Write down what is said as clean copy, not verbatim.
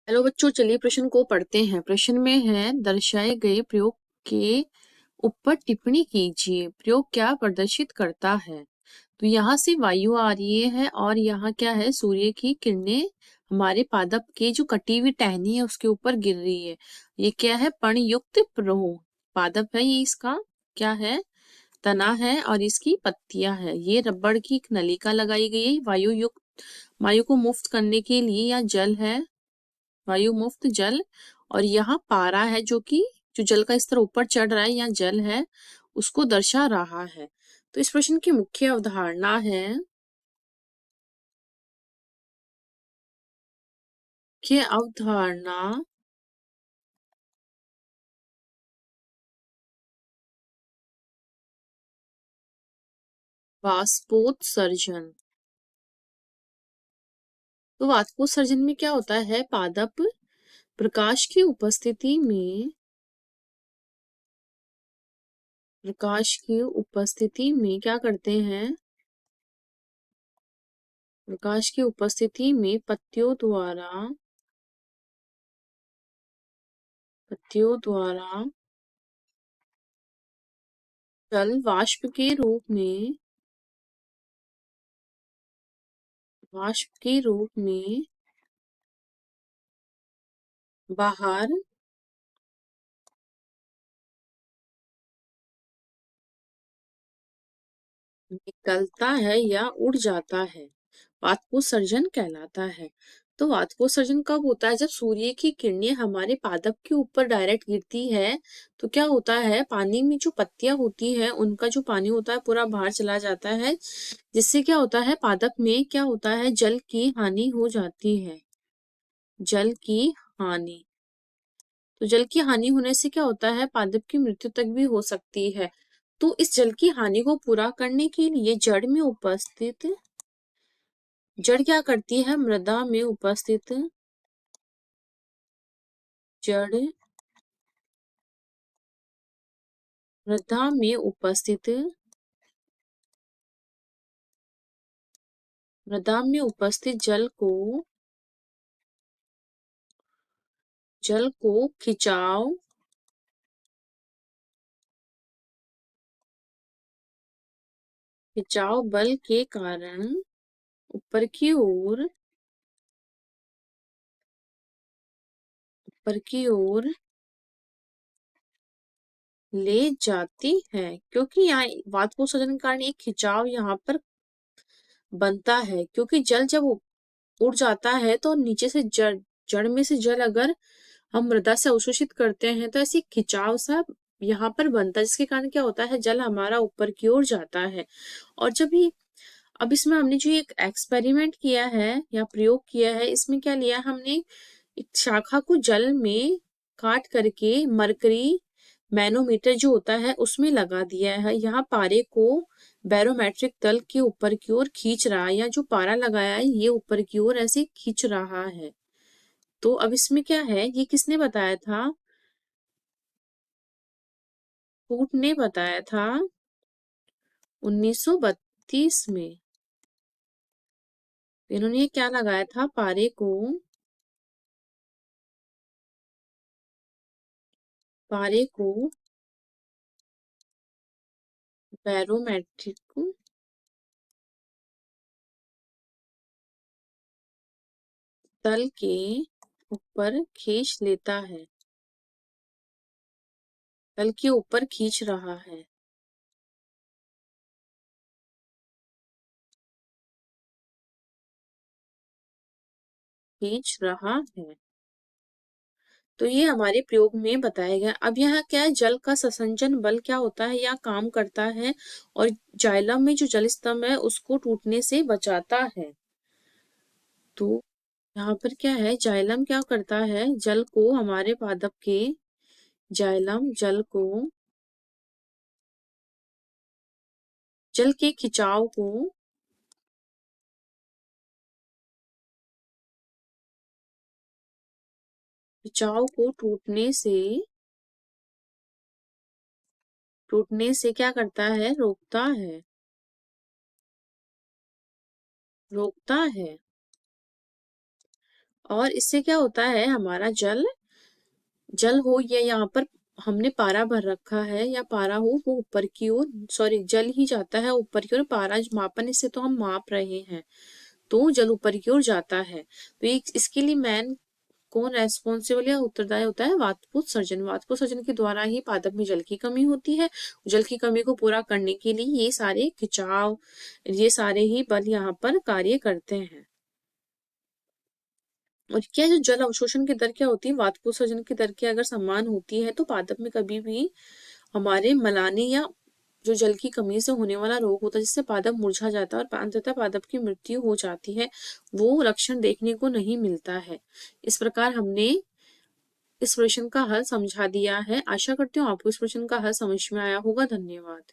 Hello बच्चों, चलिए प्रश्न को पढ़ते हैं। प्रश्न में है दर्शाए गए प्रयोग के ऊपर टिप्पणी कीजिए। प्रयोग क्या प्रदर्शित करता है? तो यहाँ से वायु आ रही है और यहाँ क्या है, सूर्य की किरणें हमारे पादप के जो कटी हुई टहनी है उसके ऊपर गिर रही है। ये क्या है? पर्णयुक्त प्रहो पादप है, ये इसका क्या है? तना है और इसकी पत्तियां है। ये रबड़ की एक नलिका लगाई गई है वायु को मुक्त करने के लिए। या जल है, वायु मुक्त जल। और यहाँ पारा है जो जल का स्तर ऊपर चढ़ रहा है या जल है उसको दर्शा रहा है। तो इस प्रश्न की मुख्य अवधारणा है वाष्पोत्सर्जन। तो वाष्पोत्सर्जन में क्या होता है? पादप प्रकाश की उपस्थिति में क्या करते हैं? प्रकाश की उपस्थिति में पत्तियों द्वारा जल वाष्प के रूप में बाहर निकलता है या उड़ जाता है, वाष्पोत्सर्जन कहलाता है। तो वाष्पोत्सर्जन कब होता है? जब सूर्य की किरणें हमारे पादप के ऊपर डायरेक्ट गिरती है तो क्या होता है, पानी में जो पत्तियां होती है उनका जो पानी होता है पूरा बाहर चला जाता है, जिससे क्या होता है, पादप में क्या होता है, जल की हानि हो जाती है। जल की हानि। तो जल की हानि होने से क्या होता है, पादप की मृत्यु तक भी हो सकती है। तो इस जल की हानि को पूरा करने के लिए जड़ क्या करती है? जड़ मृदा में उपस्थित जल को खिंचाव बल के कारण ऊपर की ओर ले जाती है। क्योंकि यहाँ वाष्पोत्सर्जन के कारण एक खिंचाव यहाँ पर बनता है, क्योंकि जल जब उड़ जाता है तो नीचे से जड़ में से जल अगर हम मृदा से अवशोषित करते हैं तो ऐसी खिंचाव सा यहाँ पर बनता है, जिसके कारण क्या होता है, जल हमारा ऊपर की ओर जाता है। और अब इसमें हमने जो एक एक्सपेरिमेंट किया है या प्रयोग किया है, इसमें क्या लिया, हमने एक शाखा को जल में काट करके मरकरी मैनोमीटर जो होता है उसमें लगा दिया है। यहाँ पारे को बैरोमेट्रिक तल के ऊपर की ओर खींच रहा है, या जो पारा लगाया है ये ऊपर की ओर ऐसे खींच रहा है। तो अब इसमें क्या है, ये किसने बताया था? फूट ने बताया था 1932 में। इन्होंने क्या लगाया था? पारे को बैरोमेट्रिक तल के ऊपर खींच लेता है, तल के ऊपर खींच रहा है। खींच रहा है। तो ये हमारे प्रयोग में बताया गया। अब यहाँ क्या है, जल का संसंजन बल क्या होता है या काम करता है, और जाइलम में जो जल स्तंभ है उसको टूटने से बचाता है। तो यहाँ पर क्या है, जाइलम क्या करता है, जल को हमारे पादप के जाइलम जल के खिंचाव को टूटने से क्या करता है, रोकता है। और इससे क्या होता है, हमारा जल जल हो या यहाँ पर हमने पारा भर रखा है या पारा हो, वो ऊपर की ओर, सॉरी जल ही जाता है ऊपर की ओर। पारा मापन, इससे तो हम माप रहे हैं, तो जल ऊपर की ओर जाता है। तो ये इसके लिए मैन कौन रेस्पॉन्सिबल या उत्तरदायी होता है? वातपुत सर्जन। वातपुत सर्जन के द्वारा ही पादप में जल की कमी होती है। जल की कमी को पूरा करने के लिए ये सारे खिंचाव, ये सारे ही बल यहाँ पर कार्य करते हैं। और क्या जो जल अवशोषण की दर क्या होती है, वातपुत सर्जन की दर की अगर समान होती है तो पादप में कभी भी हमारे मलाने या जो जल की कमी से होने वाला रोग होता है, जिससे पादप मुरझा जाता है और अंततः पादप की मृत्यु हो जाती है, वो लक्षण देखने को नहीं मिलता है। इस प्रकार हमने इस प्रश्न का हल समझा दिया है। आशा करती हूँ आपको इस प्रश्न का हल समझ में आया होगा। धन्यवाद।